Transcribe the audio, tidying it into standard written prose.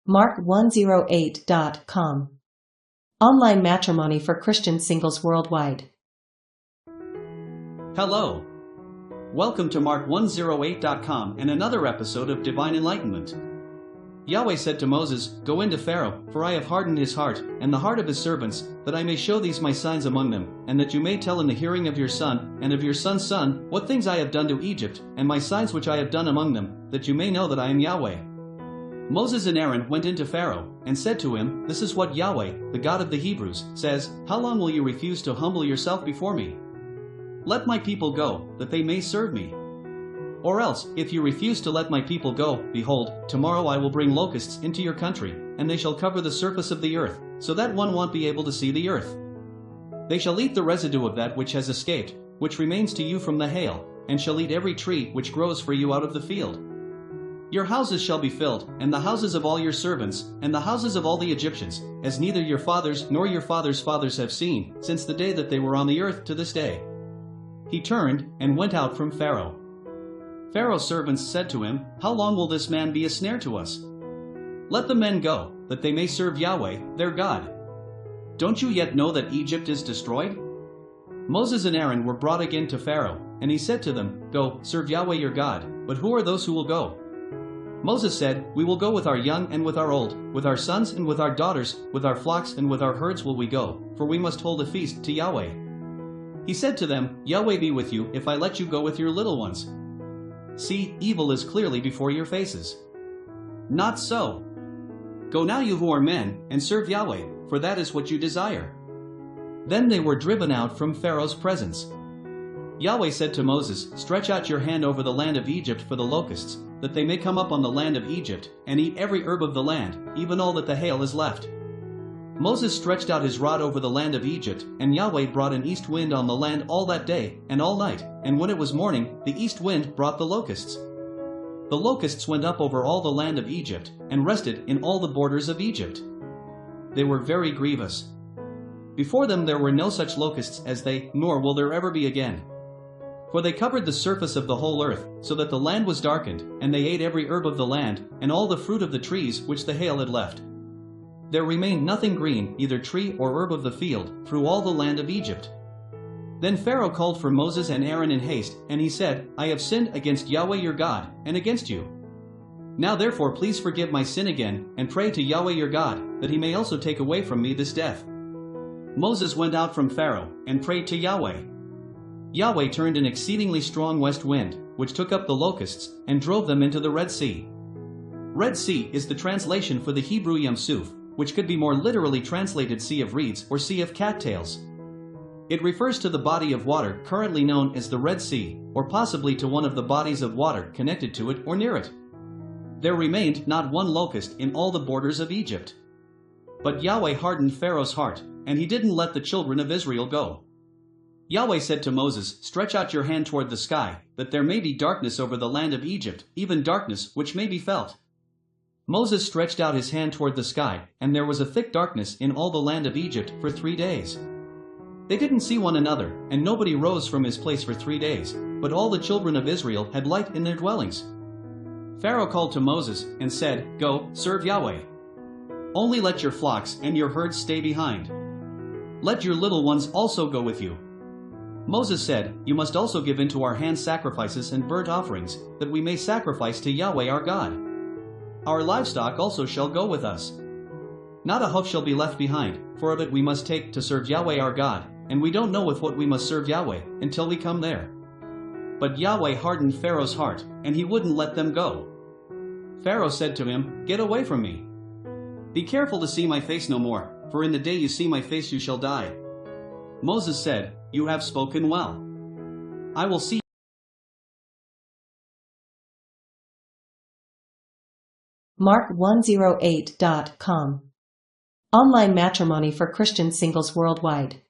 Mark108.com. Online matrimony for Christian singles worldwide. Hello. Welcome to Mark108.com and another episode of Divine Enlightenment. Yahweh said to Moses, "Go into Pharaoh, for I have hardened his heart, and the heart of his servants, that I may show these my signs among them, and that you may tell in the hearing of your son, and of your son's son, what things I have done to Egypt, and my signs which I have done among them, that you may know that I am Yahweh." Moses and Aaron went into Pharaoh, and said to him, "This is what Yahweh, the God of the Hebrews, says, How long will you refuse to humble yourself before me? Let my people go, that they may serve me. Or else, if you refuse to let my people go, behold, tomorrow I will bring locusts into your country, and they shall cover the surface of the earth, so that one won't be able to see the earth. They shall eat the residue of that which has escaped, which remains to you from the hail, and shall eat every tree which grows for you out of the field. Your houses shall be filled, and the houses of all your servants, and the houses of all the Egyptians, as neither your fathers nor your fathers' fathers have seen, since the day that they were on the earth to this day." He turned, and went out from Pharaoh. Pharaoh's servants said to him, "How long will this man be a snare to us? Let the men go, that they may serve Yahweh, their God. Don't you yet know that Egypt is destroyed?" Moses and Aaron were brought again to Pharaoh, and he said to them, "Go, serve Yahweh your God, but who are those who will go?" Moses said, "We will go with our young and with our old, with our sons and with our daughters, with our flocks and with our herds will we go, for we must hold a feast to Yahweh." He said to them, "Yahweh be with you if I let you go with your little ones. See, evil is clearly before your faces. Not so. Go now you who are men, and serve Yahweh, for that is what you desire." Then they were driven out from Pharaoh's presence. Yahweh said to Moses, "Stretch out your hand over the land of Egypt for the locusts, that they may come up on the land of Egypt, and eat every herb of the land, even all that the hail is left." Moses stretched out his rod over the land of Egypt, and Yahweh brought an east wind on the land all that day, and all night, and when it was morning, the east wind brought the locusts. The locusts went up over all the land of Egypt, and rested in all the borders of Egypt. They were very grievous. Before them there were no such locusts as they, nor will there ever be again. For they covered the surface of the whole earth, so that the land was darkened, and they ate every herb of the land, and all the fruit of the trees which the hail had left. There remained nothing green, either tree or herb of the field, through all the land of Egypt. Then Pharaoh called for Moses and Aaron in haste, and he said, "I have sinned against Yahweh your God, and against you. Now therefore please forgive my sin again, and pray to Yahweh your God, that he may also take away from me this death." Moses went out from Pharaoh, and prayed to Yahweh. Yahweh turned an exceedingly strong west wind, which took up the locusts, and drove them into the Red Sea. Red Sea is the translation for the Hebrew Yam Suf, which could be more literally translated Sea of Reeds or Sea of Cattails. It refers to the body of water currently known as the Red Sea, or possibly to one of the bodies of water connected to it or near it. There remained not one locust in all the borders of Egypt. But Yahweh hardened Pharaoh's heart, and he didn't let the children of Israel go. Yahweh said to Moses, "Stretch out your hand toward the sky, that there may be darkness over the land of Egypt, even darkness which may be felt." Moses stretched out his hand toward the sky, and there was a thick darkness in all the land of Egypt for 3 days. They didn't see one another, and nobody rose from his place for 3 days, but all the children of Israel had light in their dwellings. Pharaoh called to Moses, and said, "Go, serve Yahweh. Only let your flocks and your herds stay behind. Let your little ones also go with you." Moses said, "You must also give into our hands sacrifices and burnt offerings, that we may sacrifice to Yahweh our God. Our livestock also shall go with us. Not a hoof shall be left behind, for of it we must take to serve Yahweh our God, and we don't know with what we must serve Yahweh, until we come there." But Yahweh hardened Pharaoh's heart, and he wouldn't let them go. Pharaoh said to him, "Get away from me. Be careful to see my face no more, for in the day you see my face you shall die." Moses said, "You have spoken well. I will see." Mark108.com. Online matrimony for Christian singles worldwide.